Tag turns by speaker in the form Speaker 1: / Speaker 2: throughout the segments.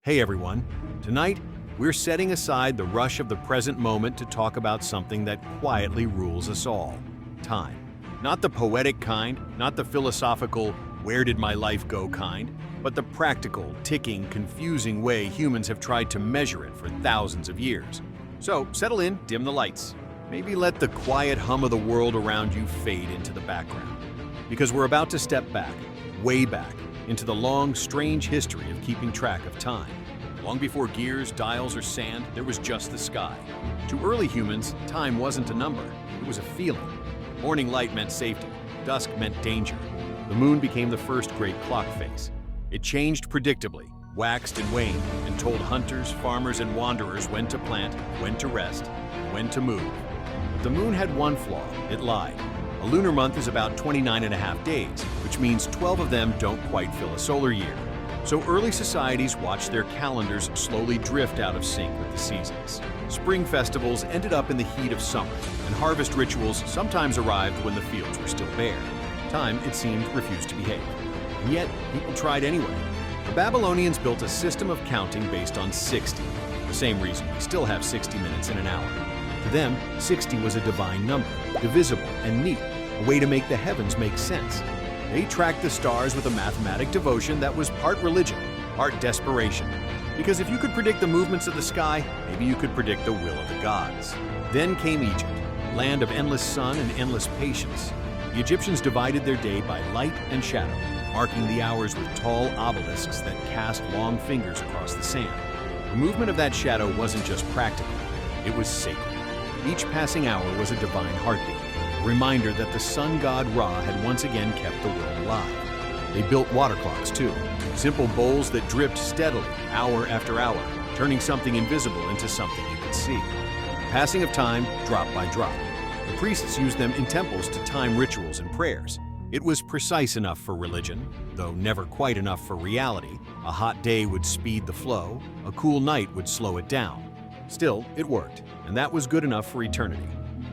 Speaker 1: Hey everyone, tonight we're setting aside the rush of the present moment to talk about something that quietly rules us all: time. Not the poetic kind, not the philosophical, where did my life go kind, but the practical, ticking, confusing way humans have tried to measure it for thousands of years. So settle in, dim the lights. Maybe let the quiet hum of the world around you fade into the background. Because we're about to step back, way back, into the long, strange history of keeping track of time. Long before gears, dials, or sand, there was just the sky. To early humans, time wasn't a number, it was a feeling. Morning light meant safety, dusk meant danger. The moon became the first great clock face. It changed predictably, waxed and waned, and told hunters, farmers, and wanderers when to plant, when to rest, and when to move. But the moon had one flaw: it lied. A lunar month is about 29 and a half days, which means 12 of them don't quite fill a solar year. So early societies watched their calendars slowly drift out of sync with the seasons. Spring festivals ended up in the heat of summer, and harvest rituals sometimes arrived when the fields were still bare. Time, it seemed, refused to behave. And yet, people tried anyway. The Babylonians built a system of counting based on 60, the same reason we still have 60 minutes in an hour. To them, 60 was a divine number, divisible and neat, a way to make the heavens make sense. They tracked the stars with a mathematic devotion that was part religion, part desperation. Because if you could predict the movements of the sky, maybe you could predict the will of the gods. Then came Egypt, land of endless sun and endless patience. The Egyptians divided their day by light and shadow, marking the hours with tall obelisks that cast long fingers across the sand. The movement of that shadow wasn't just practical, it was sacred. Each passing hour was a divine heartbeat, a reminder that the sun god Ra had once again kept the world alive. They built water clocks too, simple bowls that dripped steadily, hour after hour, turning something invisible into something you could see. The passing of time, drop by drop. The priests used them in temples to time rituals and prayers. It was precise enough for religion, though never quite enough for reality. A hot day would speed the flow, a cool night would slow it down. Still, it worked, and that was good enough for eternity.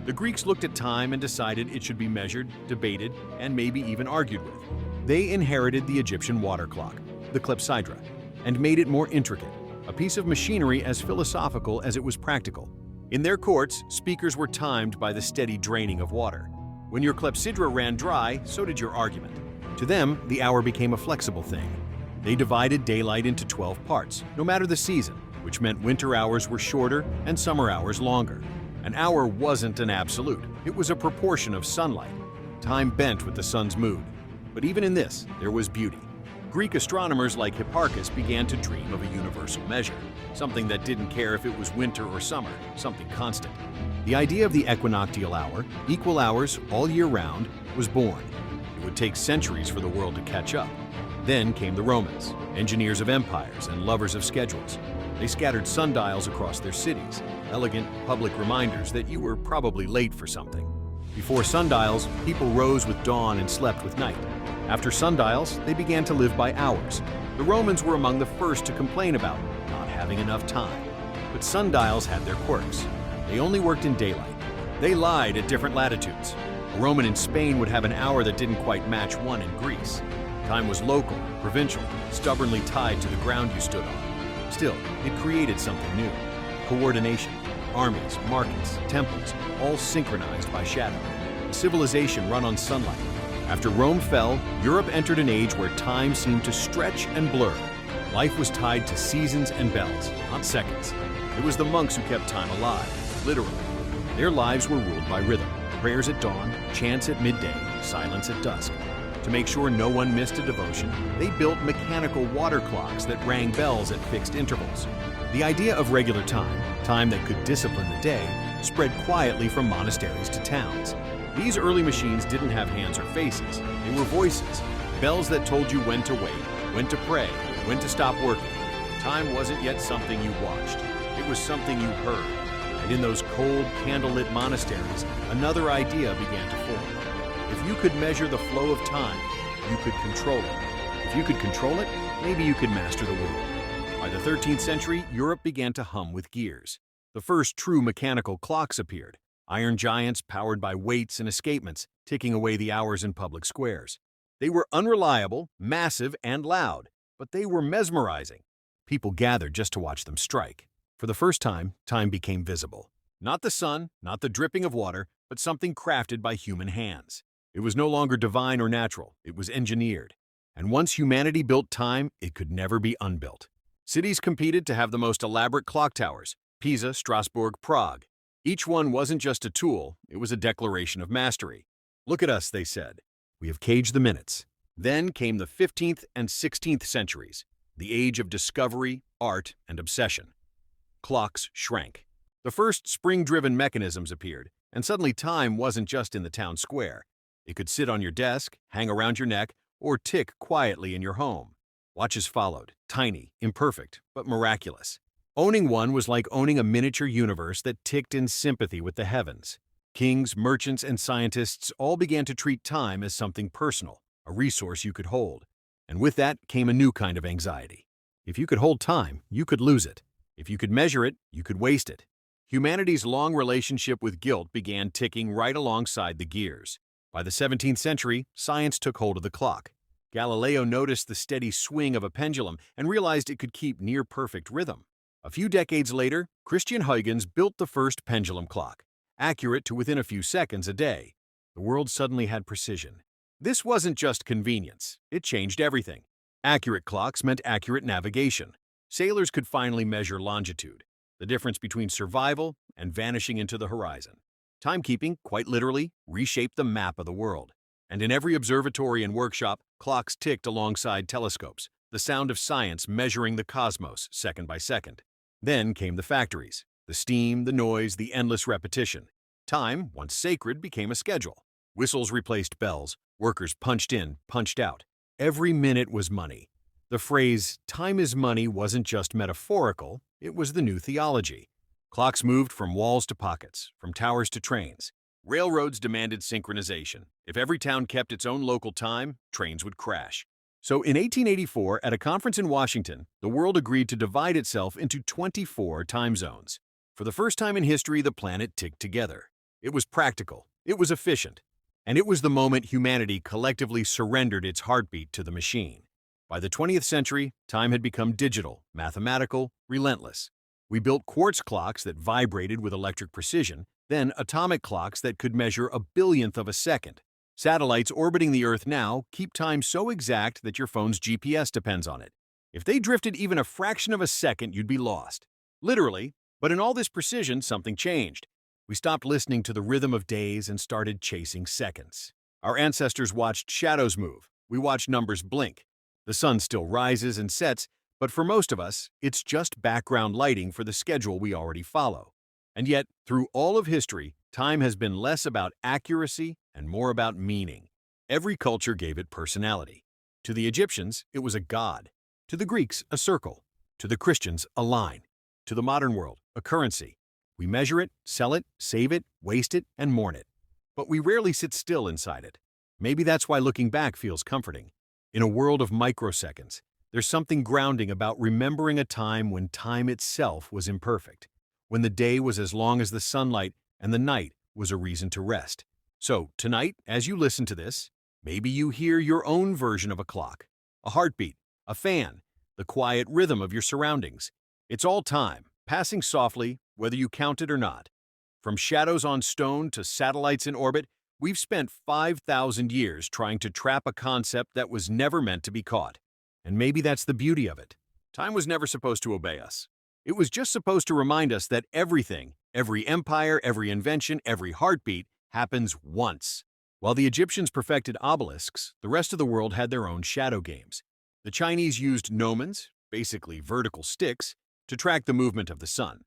Speaker 1: The Greeks looked at time and decided it should be measured, debated, and maybe even argued with. They inherited the Egyptian water clock, the clepsydra, and made it more intricate, a piece of machinery as philosophical as it was practical. In their courts, speakers were timed by the steady draining of water. When your clepsydra ran dry, so did your argument. To them, the hour became a flexible thing. They divided daylight into 12 parts, no matter the season, which meant winter hours were shorter and summer hours longer. An hour wasn't an absolute, it was a proportion of sunlight. Time bent with the sun's mood. But even in this, there was beauty. Greek astronomers like Hipparchus began to dream of a universal measure, something that didn't care if it was winter or summer, something constant. The idea of the equinoctial hour, equal hours all year round, was born. It would take centuries for the world to catch up. Then came the Romans, engineers of empires and lovers of schedules. They scattered sundials across their cities, elegant public reminders that you were probably late for something. Before sundials, people rose with dawn and slept with night. After sundials, they began to live by hours. The Romans were among the first to complain about not having enough time. But sundials had their quirks. They only worked in daylight. They lied at different latitudes. A Roman in Spain would have an hour that didn't quite match one in Greece. Time was local, provincial, stubbornly tied to the ground you stood on. Still, it created something new. Coordination. Armies, markets, temples, all synchronized by shadow. A civilization run on sunlight. After Rome fell, Europe entered an age where time seemed to stretch and blur. Life was tied to seasons and bells, not seconds. It was the monks who kept time alive, literally. Their lives were ruled by rhythm. Prayers at dawn, chants at midday, silence at dusk. To make sure no one missed a devotion, they built mechanical water clocks that rang bells at fixed intervals. The idea of regular time, time that could discipline the day, spread quietly from monasteries to towns. These early machines didn't have hands or faces. They were voices, bells that told you when to wait, when to pray, when to stop working. Time wasn't yet something you watched. It was something you heard. And in those cold, candlelit monasteries, another idea began to form. If you could measure the flow of time, you could control it. If you could control it, maybe you could master the world. By the 13th century, Europe began to hum with gears. The first true mechanical clocks appeared, iron giants powered by weights and escapements, ticking away the hours in public squares. They were unreliable, massive, and loud, but they were mesmerizing. People gathered just to watch them strike. For the first time, time became visible. Not the sun, not the dripping of water, but something crafted by human hands. It was no longer divine or natural, it was engineered. And once humanity built time, it could never be unbuilt. Cities competed to have the most elaborate clock towers: Pisa, Strasbourg, Prague. Each one wasn't just a tool, it was a declaration of mastery. Look at us, they said. We have caged the minutes. Then came the 15th and 16th centuries, the age of discovery, art, and obsession. Clocks shrank. The first spring-driven mechanisms appeared, and suddenly time wasn't just in the town square. It could sit on your desk, hang around your neck, or tick quietly in your home. Watches followed, tiny, imperfect, but miraculous. Owning one was like owning a miniature universe that ticked in sympathy with the heavens. Kings, merchants, and scientists all began to treat time as something personal, a resource you could hold. And with that came a new kind of anxiety. If you could hold time, you could lose it. If you could measure it, you could waste it. Humanity's long relationship with guilt began ticking right alongside the gears. By the 17th century, science took hold of the clock. Galileo noticed the steady swing of a pendulum and realized it could keep near-perfect rhythm. A few decades later, Christian Huygens built the first pendulum clock, accurate to within a few seconds a day. The world suddenly had precision. This wasn't just convenience, it changed everything. Accurate clocks meant accurate navigation. Sailors could finally measure longitude, the difference between survival and vanishing into the horizon. Timekeeping, quite literally, reshaped the map of the world. And in every observatory and workshop, clocks ticked alongside telescopes, the sound of science measuring the cosmos second by second. Then came the factories, the steam, the noise, the endless repetition. Time, once sacred, became a schedule. Whistles replaced bells, workers punched in, punched out. Every minute was money. The phrase, "time is money," wasn't just metaphorical, it was the new theology. Clocks moved from walls to pockets, from towers to trains. Railroads demanded synchronization. If every town kept its own local time, trains would crash. So in 1884, at a conference in Washington, the world agreed to divide itself into 24 time zones. For the first time in history, the planet ticked together. It was practical, it was efficient, and it was the moment humanity collectively surrendered its heartbeat to the machine. By the 20th century, time had become digital, mathematical, relentless. We built quartz clocks that vibrated with electric precision, then atomic clocks that could measure a billionth of a second. Satellites orbiting the Earth now keep time so exact that your phone's GPS depends on it. If they drifted even a fraction of a second, you'd be lost. Literally, but in all this precision, something changed. We stopped listening to the rhythm of days and started chasing seconds. Our ancestors watched shadows move. We watched numbers blink. The sun still rises and sets, but for most of us, it's just background lighting for the schedule we already follow. And yet, through all of history, time has been less about accuracy and more about meaning. Every culture gave it personality. To the Egyptians, it was a god. To the Greeks, a circle. To the Christians, a line. To the modern world, a currency. We measure it, sell it, save it, waste it, and mourn it. But we rarely sit still inside it. Maybe that's why looking back feels comforting. In a world of microseconds, there's something grounding about remembering a time when time itself was imperfect, when the day was as long as the sunlight and the night was a reason to rest. So, tonight, as you listen to this, maybe you hear your own version of a clock, a heartbeat, a fan, the quiet rhythm of your surroundings. It's all time, passing softly, whether you count it or not. From shadows on stone to satellites in orbit, we've spent 5,000 years trying to trap a concept that was never meant to be caught. And maybe that's the beauty of it. Time was never supposed to obey us. It was just supposed to remind us that everything, every empire, every invention, every heartbeat, happens once. While the Egyptians perfected obelisks, the rest of the world had their own shadow games. The Chinese used gnomons, basically vertical sticks, to track the movement of the sun.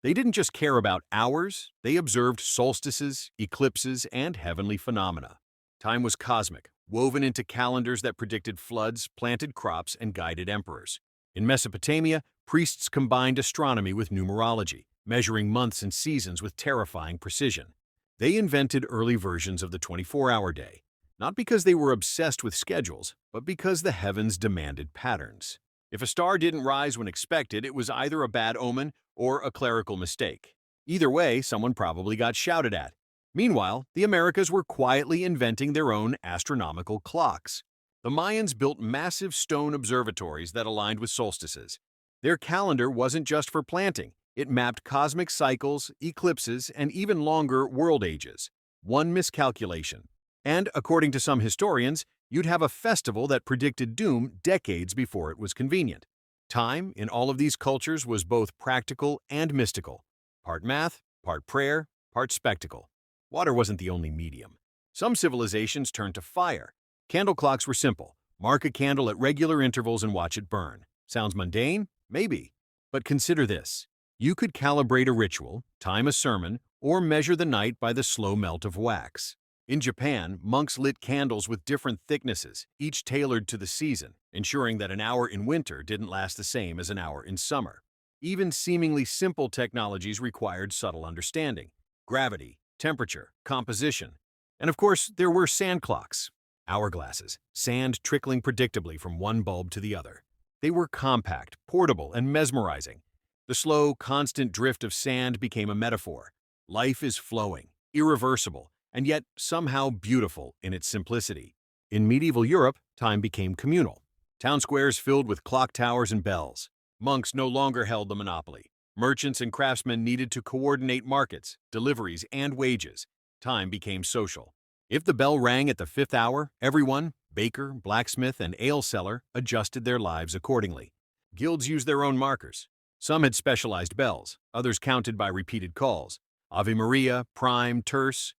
Speaker 1: They didn't just care about hours, they observed solstices, eclipses, and heavenly phenomena. Time was cosmic, woven into calendars that predicted floods, planted crops, and guided emperors. In Mesopotamia, priests combined astronomy with numerology, measuring months and seasons with terrifying precision. They invented early versions of the 24-hour day, not because they were obsessed with schedules, but because the heavens demanded patterns. If a star didn't rise when expected, it was either a bad omen or a clerical mistake. Either way, someone probably got shouted at. Meanwhile, the Americas were quietly inventing their own astronomical clocks. The Mayans built massive stone observatories that aligned with solstices. Their calendar wasn't just for planting. It mapped cosmic cycles, eclipses, and even longer world ages. One miscalculation. And, according to some historians, you'd have a festival that predicted doom decades before it was convenient. Time, in all of these cultures, was both practical and mystical. Part math, part prayer, part spectacle. Water wasn't the only medium. Some civilizations turned to fire. Candle clocks were simple. Mark a candle at regular intervals and watch it burn. Sounds mundane? Maybe. But consider this. You could calibrate a ritual, time a sermon, or measure the night by the slow melt of wax. In Japan, monks lit candles with different thicknesses, each tailored to the season, ensuring that an hour in winter didn't last the same as an hour in summer. Even seemingly simple technologies required subtle understanding: gravity, temperature, composition. And of course, there were sand clocks, hourglasses, sand trickling predictably from one bulb to the other. They were compact, portable, and mesmerizing. The slow, constant drift of sand became a metaphor. Life is flowing, irreversible, and yet somehow beautiful in its simplicity. In medieval Europe, time became communal. Town squares filled with clock towers and bells. Monks no longer held the monopoly. Merchants and craftsmen needed to coordinate markets, deliveries, and wages. Time became social. If the bell rang at the 5th hour, everyone, baker, blacksmith, and ale seller, adjusted their lives accordingly. Guilds used their own markers. Some had specialized bells, others counted by repeated calls. Ave Maria, prime, terce.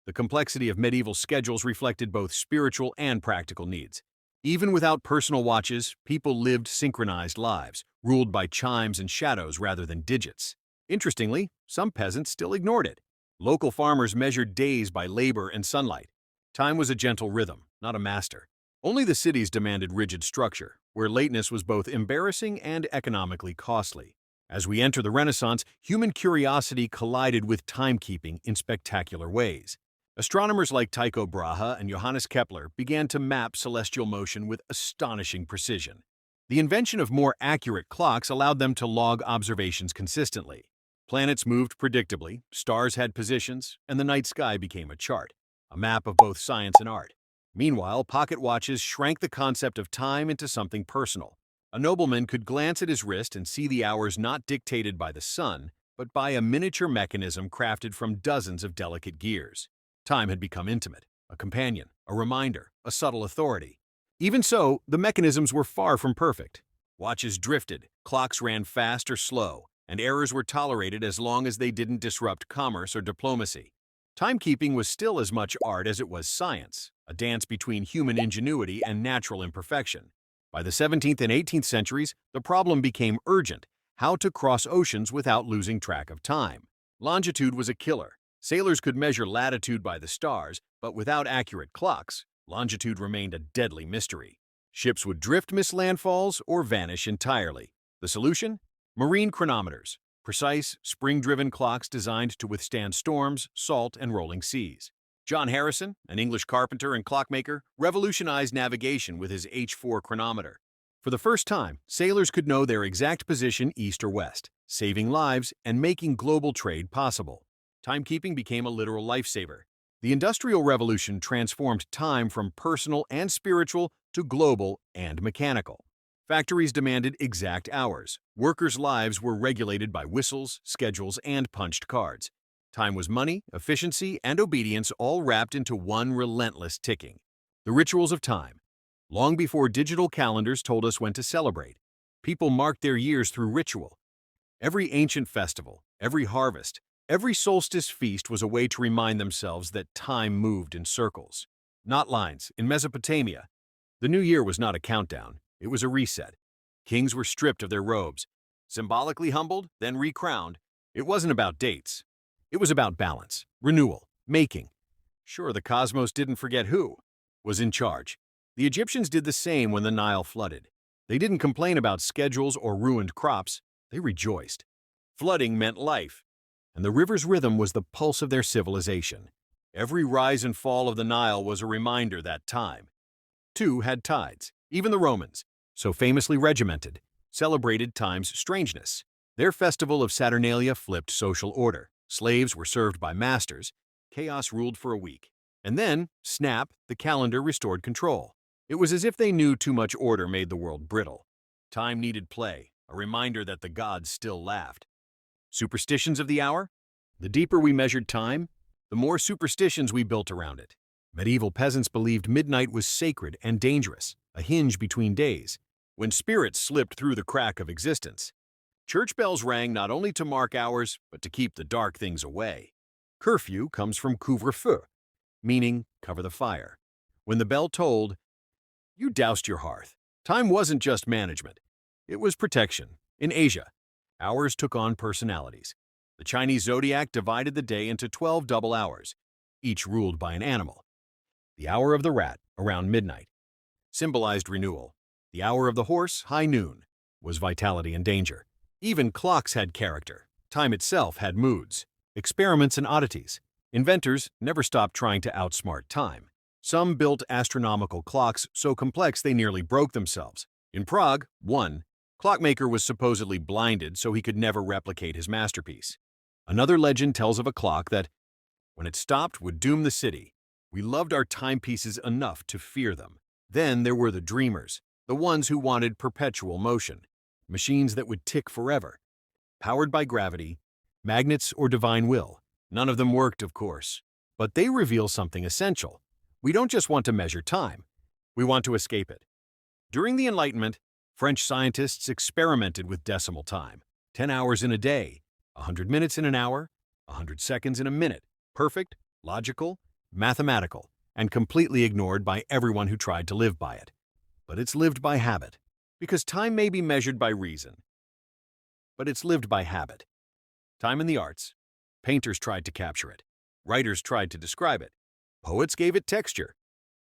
Speaker 1: The complexity of medieval schedules reflected both spiritual and practical needs. Even without personal watches, people lived synchronized lives, ruled by chimes and shadows rather than digits. Interestingly, some peasants still ignored it. Local farmers measured days by labor and sunlight. Time was a gentle rhythm, not a master. Only the cities demanded rigid structure, where lateness was both embarrassing and economically costly. As we enter the Renaissance, human curiosity collided with timekeeping in spectacular ways. Astronomers like Tycho Brahe and Johannes Kepler began to map celestial motion with astonishing precision. The invention of more accurate clocks allowed them to log observations consistently. Planets moved predictably, stars had positions, and the night sky became a chart, a map of both science and art. Meanwhile, pocket watches shrank the concept of time into something personal. A nobleman could glance at his wrist and see the hours not dictated by the sun, but by a miniature mechanism crafted from dozens of delicate gears. Time had become intimate, a companion, a reminder, a subtle authority. Even so, the mechanisms were far from perfect. Watches drifted, clocks ran fast or slow, and errors were tolerated as long as they didn't disrupt commerce or diplomacy. Timekeeping was still as much art as it was science, a dance between human ingenuity and natural imperfection. By the 17th and 18th centuries, the problem became urgent: how to cross oceans without losing track of time. Longitude was a killer. Sailors could measure latitude by the stars, but without accurate clocks, longitude remained a deadly mystery. Ships would drift, miss landfalls, or vanish entirely. The solution? Marine chronometers, precise, spring-driven clocks designed to withstand storms, salt, and rolling seas. John Harrison, an English carpenter and clockmaker, revolutionized navigation with his H4 chronometer. For the first time, sailors could know their exact position east or west, saving lives and making global trade possible. Timekeeping became a literal lifesaver. The Industrial Revolution transformed time from personal and spiritual to global and mechanical. Factories demanded exact hours. Workers' lives were regulated by whistles, schedules, and punched cards. Time was money, efficiency, and obedience all wrapped into one relentless ticking. The rituals of time. Long before digital calendars told us when to celebrate, people marked their years through ritual. Every ancient festival, every harvest, every solstice feast was a way to remind themselves that time moved in circles, not lines. In Mesopotamia, the new year was not a countdown, it was a reset. Kings were stripped of their robes, symbolically humbled, then recrowned. It wasn't about dates. It was about balance, renewal, making. Sure, the cosmos didn't forget who was in charge. The Egyptians did the same when the Nile flooded. They didn't complain about schedules or ruined crops, they rejoiced. Flooding meant life, and the river's rhythm was the pulse of their civilization. Every rise and fall of the Nile was a reminder that time, too, had tides. Even the Romans, so famously regimented, celebrated time's strangeness. Their festival of Saturnalia flipped social order. Slaves were served by masters. Chaos ruled for a week. And then, snap, the calendar restored control. It was as if they knew too much order made the world brittle. Time needed play, a reminder that the gods still laughed. Superstitions of the hour? The deeper we measured time, the more superstitions we built around it. Medieval peasants believed midnight was sacred and dangerous, a hinge between days, when spirits slipped through the crack of existence. Church bells rang not only to mark hours, but to keep the dark things away. Curfew comes from couvre-feu, meaning cover the fire. When the bell tolled, you doused your hearth. Time wasn't just management. It was protection. In Asia, hours took on personalities. The Chinese zodiac divided the day into 12 double hours, each ruled by an animal. The hour of the rat, around midnight, symbolized renewal. The hour of the horse, high noon, was vitality and danger. Even clocks had character. Time itself had moods, experiments and oddities. Inventors never stopped trying to outsmart time. Some built astronomical clocks so complex they nearly broke themselves. In Prague, one clockmaker was supposedly blinded so he could never replicate his masterpiece. Another legend tells of a clock that, when it stopped, would doom the city. We loved our timepieces enough to fear them. Then there were the dreamers, the ones who wanted perpetual motion, machines that would tick forever, powered by gravity, magnets, or divine will. None of them worked, of course, but they reveal something essential. We don't just want to measure time, we want to escape it. During the Enlightenment, French scientists experimented with decimal time. 10 hours in a day, 100 minutes in an hour, 100 seconds in a minute. Perfect, logical, mathematical, and completely ignored by everyone who tried to live by it. But it's lived by habit. Because time may be measured by reason, but it's lived by habit. Time in the arts. Painters tried to capture it. Writers tried to describe it. Poets gave it texture.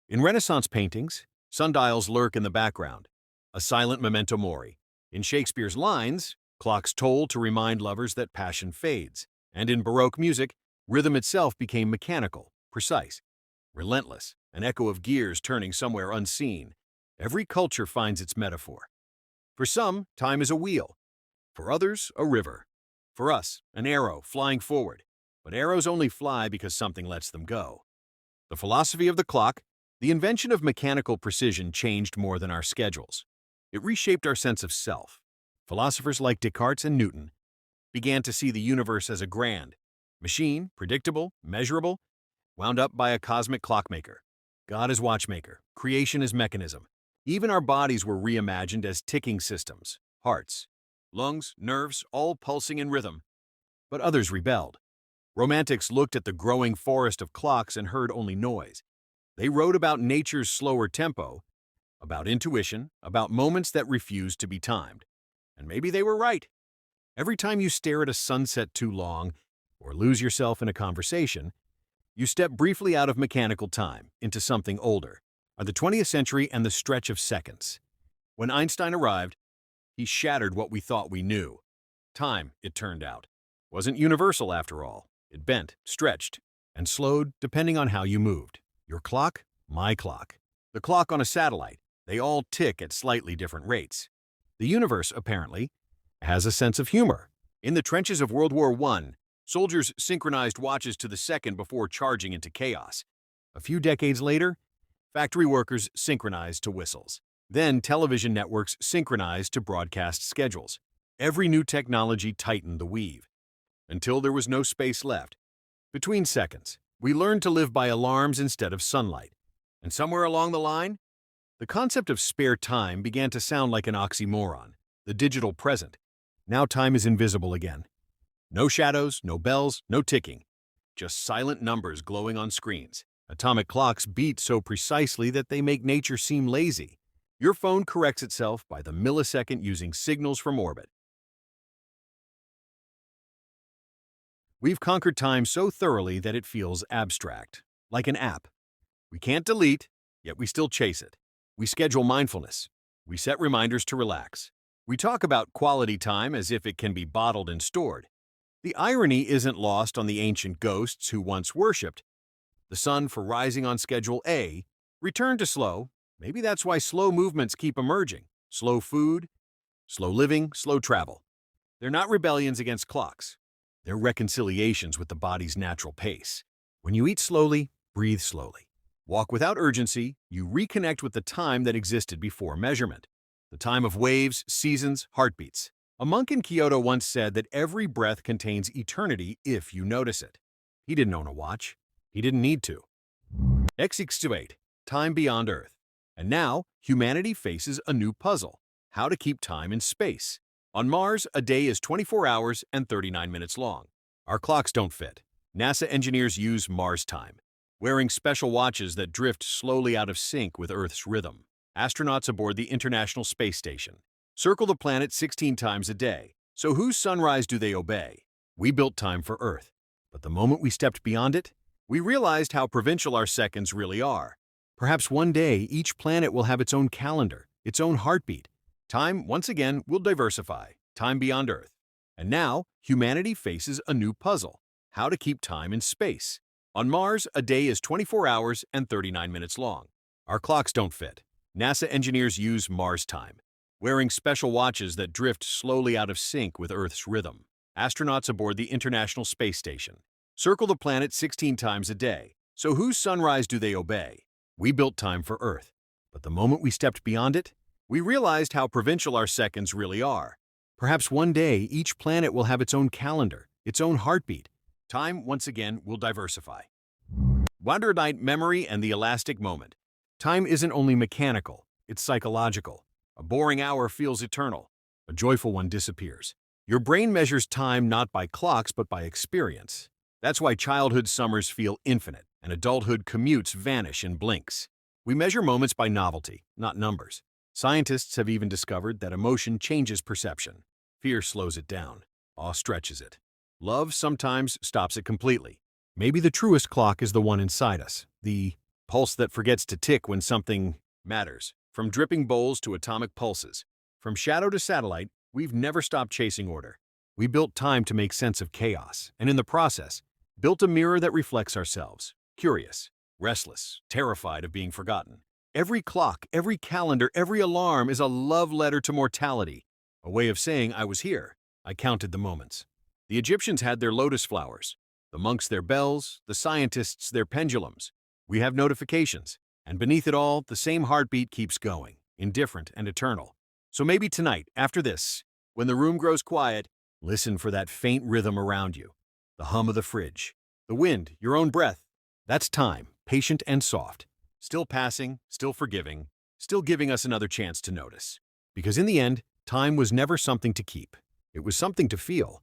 Speaker 1: In Renaissance paintings, sundials lurk in the background, a silent memento mori. In Shakespeare's lines, clocks toll to remind lovers that passion fades. And in Baroque music, rhythm itself became mechanical, precise, relentless, an echo of gears turning somewhere unseen. Every culture finds its metaphor. For some, time is a wheel. For others, a river. For us, an arrow flying forward. But arrows only fly because something lets them go. The philosophy of the clock, the invention of mechanical precision, changed more than our schedules. It reshaped our sense of self. Philosophers like Descartes and Newton began to see the universe as a grand machine, predictable, measurable, wound up by a cosmic clockmaker. God as watchmaker, creation as mechanism. Even our bodies were reimagined as ticking systems, hearts, lungs, nerves, all pulsing in rhythm. But others rebelled. Romantics looked at the growing forest of clocks and heard only noise. They wrote about nature's slower tempo, about intuition, about moments that refused to be timed. And maybe they were right. Every time you stare at a sunset too long or lose yourself in a conversation, you step briefly out of mechanical time into something older, are the 20th century and the stretch of seconds. When Einstein arrived, he shattered what we thought we knew. Time, it turned out, wasn't universal after all. It bent, stretched, and slowed depending on how you moved. Your clock, my clock. The clock on a satellite, they all tick at slightly different rates. The universe, apparently, has a sense of humor. In the trenches of World War I, soldiers synchronized watches to the second before charging into chaos. A few decades later, factory workers synchronized to whistles. Then television networks synchronized to broadcast schedules. Every new technology tightened the weave, until there was no space left. Between seconds, we learned to live by alarms instead of sunlight. And somewhere along the line, the concept of spare time began to sound like an oxymoron. The digital present. Now time is invisible again. No shadows, no bells, no ticking. Just silent numbers glowing on screens. Atomic clocks beat so precisely that they make nature seem lazy. Your phone corrects itself by the millisecond using signals from orbit. We've conquered time so thoroughly that it feels abstract, like an app. We can't delete, yet we still chase it. We schedule mindfulness. We set reminders to relax. We talk about quality time as if it can be bottled and stored. The irony isn't lost on the ancient ghosts who once worshipped. The sun for rising on schedule A returned to slow. Maybe that's why slow movements keep emerging. Slow food, slow living, slow travel. They're not rebellions against clocks. They're reconciliations with the body's natural pace. When you eat slowly, breathe slowly. Walk without urgency, you reconnect with the time that existed before measurement. The time of waves, seasons, heartbeats. A monk in Kyoto once said that every breath contains eternity if you notice it. He didn't own a watch. He didn't need to. Excavate, time beyond Earth. And now, humanity faces a new puzzle: how to keep time in space. On Mars, a day is 24 hours and 39 minutes long. Our clocks don't fit. NASA engineers use Mars time, wearing special watches that drift slowly out of sync with Earth's rhythm. Astronauts aboard the International Space Station circle the planet 16 times a day. So whose sunrise do they obey? We built time for Earth, but the moment we stepped beyond it, we realized how provincial our seconds really are. Perhaps one day each planet will have its own calendar, its own heartbeat. Time, once again, will diversify, time beyond Earth. And now, humanity faces a new puzzle: how to keep time in space. On Mars, a day is 24 hours and 39 minutes long. Our clocks don't fit. NASA engineers use Mars time, wearing special watches that drift slowly out of sync with Earth's rhythm. Astronauts aboard the International Space Station circle the planet 16 times a day. So whose sunrise do they obey? We built time for Earth, but the moment we stepped beyond it, we realized how provincial our seconds really are. Perhaps one day each planet will have its own calendar, its own heartbeat. Time, once again, will diversify. Wonder Night memory and the elastic moment. Time isn't only mechanical, it's psychological. A boring hour feels eternal. A joyful one disappears. Your brain measures time not by clocks but by experience. That's why childhood summers feel infinite and adulthood commutes vanish in blinks. We measure moments by novelty, not numbers. Scientists have even discovered that emotion changes perception. Fear slows it down. Awe stretches it. Love sometimes stops it completely. Maybe the truest clock is the one inside us, the pulse that forgets to tick when something matters. From dripping bowls to atomic pulses, from shadow to satellite, we've never stopped chasing order. We built time to make sense of chaos, and in the process, built a mirror that reflects ourselves. Curious, restless, terrified of being forgotten. Every clock, every calendar, every alarm is a love letter to mortality, a way of saying I was here. I counted the moments. The Egyptians had their lotus flowers, the monks their bells, the scientists their pendulums. We have notifications, and beneath it all, the same heartbeat keeps going, indifferent and eternal. So maybe tonight, after this, when the room grows quiet, listen for that faint rhythm around you. The hum of the fridge, the wind, your own breath. That's time, patient and soft. Still passing, still forgiving, still giving us another chance to notice. Because in the end, time was never something to keep. It was something to feel.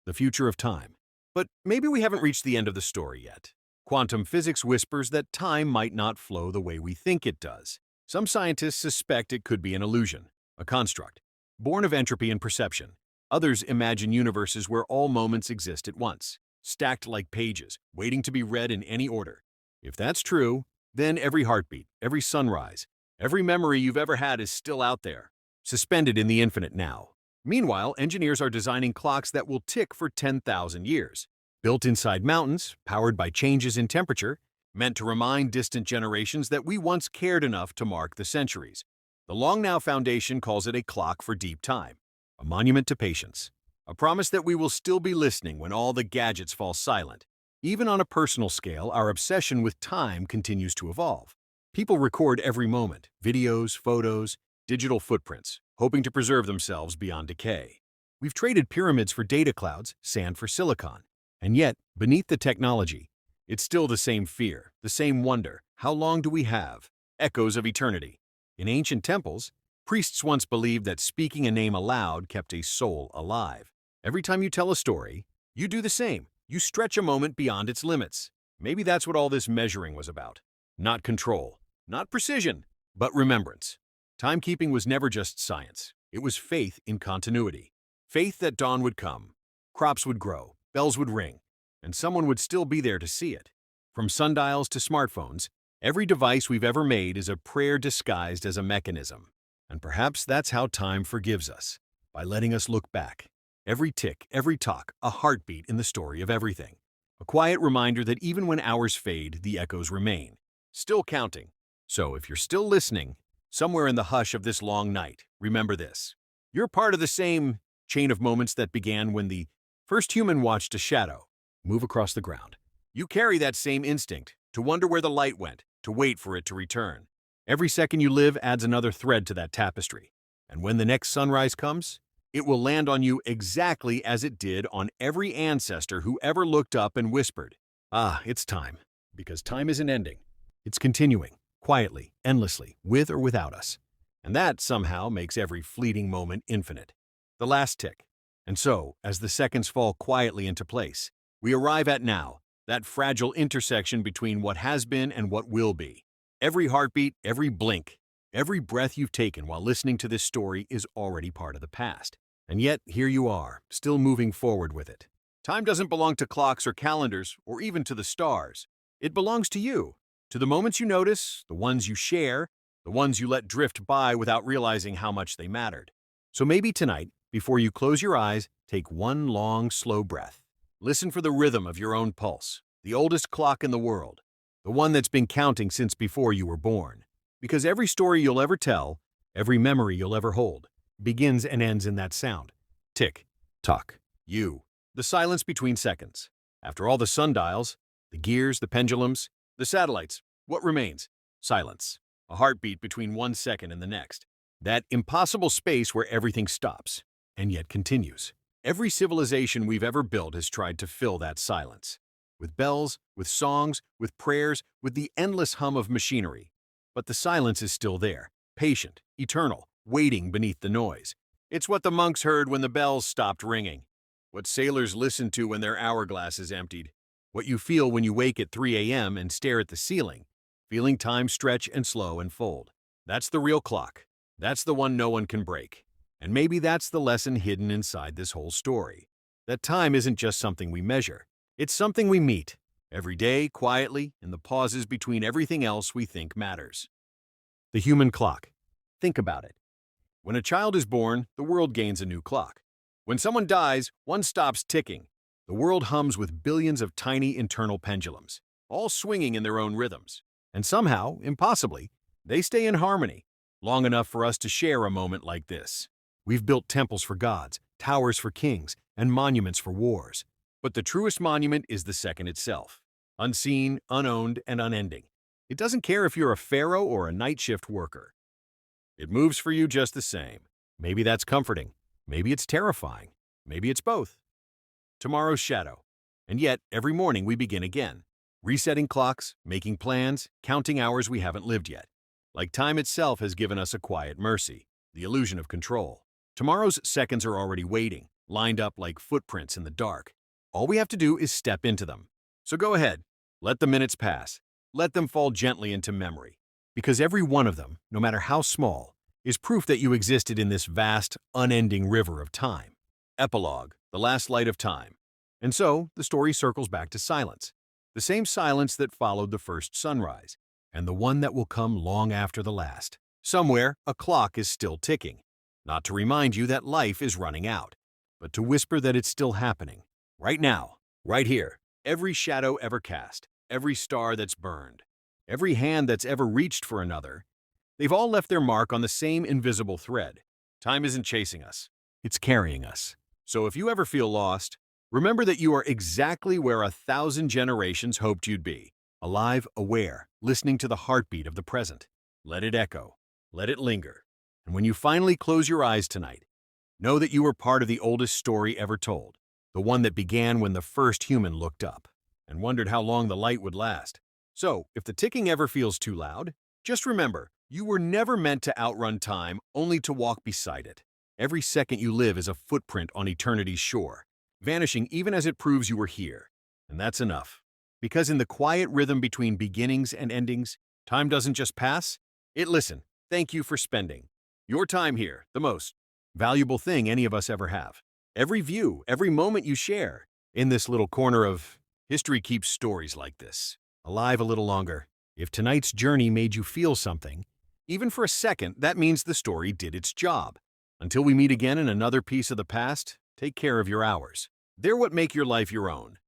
Speaker 1: The future of time. But maybe we haven't reached the end of the story yet. Quantum physics whispers that time might not flow the way we think it does. Some scientists suspect it could be an illusion, a construct, born of entropy and perception. Others imagine universes where all moments exist at once, stacked like pages, waiting to be read in any order. If that's true, then every heartbeat, every sunrise, every memory you've ever had is still out there, suspended in the infinite now. Meanwhile, engineers are designing clocks that will tick for 10,000 years. Built inside mountains, powered by changes in temperature, meant to remind distant generations that we once cared enough to mark the centuries. The Long Now Foundation calls it a clock for deep time, a monument to patience, a promise that we will still be listening when all the gadgets fall silent. Even on a personal scale, our obsession with time continues to evolve. People record every moment, videos, photos, digital footprints, hoping to preserve themselves beyond decay. We've traded pyramids for data clouds, sand for silicon. And yet, beneath the technology, it's still the same fear, the same wonder. How long do we have? Echoes of eternity. In ancient temples, priests once believed that speaking a name aloud kept a soul alive. Every time you tell a story, you do the same. You stretch a moment beyond its limits. Maybe that's what all this measuring was about. Not control, not precision, but remembrance. Timekeeping was never just science. It was faith in continuity. Faith that dawn would come, crops would grow, bells would ring, and someone would still be there to see it. From sundials to smartphones, every device we've ever made is a prayer disguised as a mechanism. And perhaps that's how time forgives us, by letting us look back. Every tick, every talk, a heartbeat in the story of everything. A quiet reminder that even when hours fade, the echoes remain, still counting. So if you're still listening, somewhere in the hush of this long night, remember this. You're part of the same chain of moments that began when the first human watched a shadow move across the ground. You carry that same instinct to wonder where the light went, to wait for it to return. Every second you live adds another thread to that tapestry. And when the next sunrise comes, It will land on you exactly as it did on every ancestor who ever looked up and whispered, "Ah, it's time." Because time isn't ending. It's continuing, quietly, endlessly, with or without us. And that somehow makes every fleeting moment infinite. The last tick. And so, as the seconds fall quietly into place, we arrive at now, that fragile intersection between what has been and what will be. Every heartbeat, every blink, every breath you've taken while listening to this story is already part of the past. And yet, here you are, still moving forward with it. Time doesn't belong to clocks or calendars, or even to the stars. It belongs to you, to the moments you notice, the ones you share, the ones you let drift by without realizing how much they mattered. So maybe tonight, before you close your eyes, take one long, slow breath. Listen for the rhythm of your own pulse, the oldest clock in the world, the one that's been counting since before you were born. Because every story you'll ever tell, every memory you'll ever hold, begins and ends in that sound. Tick, tock. You. The silence between seconds. After all the sundials, the gears, the pendulums, the satellites, what remains? Silence. A heartbeat between 1 second and the next. That impossible space where everything stops, and yet continues. Every civilization we've ever built has tried to fill that silence. With bells, with songs, with prayers, with the endless hum of machinery. But the silence is still there, patient, eternal, waiting beneath the noise. It's what the monks heard when the bells stopped ringing. What sailors listened to when their hourglasses emptied. What you feel when you wake at 3 a.m. and stare at the ceiling, feeling time stretch and slow and fold. That's the real clock. That's the one no one can break. And maybe that's the lesson hidden inside this whole story. That time isn't just something we measure. It's something we meet, every day, quietly, in the pauses between everything else we think matters. The human clock. Think about it. When a child is born, the world gains a new clock. When someone dies, one stops ticking. The world hums with billions of tiny internal pendulums, all swinging in their own rhythms. And somehow, impossibly, they stay in harmony, long enough for us to share a moment like this. We've built temples for gods, towers for kings, and monuments for wars. But the truest monument is the second itself. Unseen, unowned, and unending. It doesn't care if you're a pharaoh or a night shift worker. It moves for you just the same. Maybe that's comforting. Maybe it's terrifying. Maybe it's both. Tomorrow's shadow. And yet, every morning we begin again. Resetting clocks, making plans, counting hours we haven't lived yet. Like time itself has given us a quiet mercy, the illusion of control. Tomorrow's seconds are already waiting, lined up like footprints in the dark. All we have to do is step into them. So go ahead, let the minutes pass. Let them fall gently into memory. Because every one of them, no matter how small, is proof that you existed in this vast, unending river of time. Epilogue, the last light of time. And so, the story circles back to silence. The same silence that followed the first sunrise, and the one that will come long after the last. Somewhere, a clock is still ticking. Not to remind you that life is running out, but to whisper that it's still happening. Right now, right here. Every shadow ever cast, every star that's burned, every hand that's ever reached for another, they've all left their mark on the same invisible thread. Time isn't chasing us, it's carrying us. So if you ever feel lost, remember that you are exactly where 1,000 generations hoped you'd be. Alive, aware, listening to the heartbeat of the present. Let it echo, let it linger. And when you finally close your eyes tonight, know that you were part of the oldest story ever told. The one that began when the first human looked up and wondered how long the light would last. So, if the ticking ever feels too loud, just remember, you were never meant to outrun time, only to walk beside it. Every second you live is a footprint on eternity's shore, vanishing even as it proves you were here. And that's enough. Because in the quiet rhythm between beginnings and endings, time doesn't just pass, it listen. Thank you for spending your time here, the most valuable thing any of us ever have. Every view, every moment you share in this little corner of history keeps stories like this alive a little longer. If tonight's journey made you feel something, even for a second, that means the story did its job. Until we meet again in another piece of the past, take care of your hours. They're what make your life your own.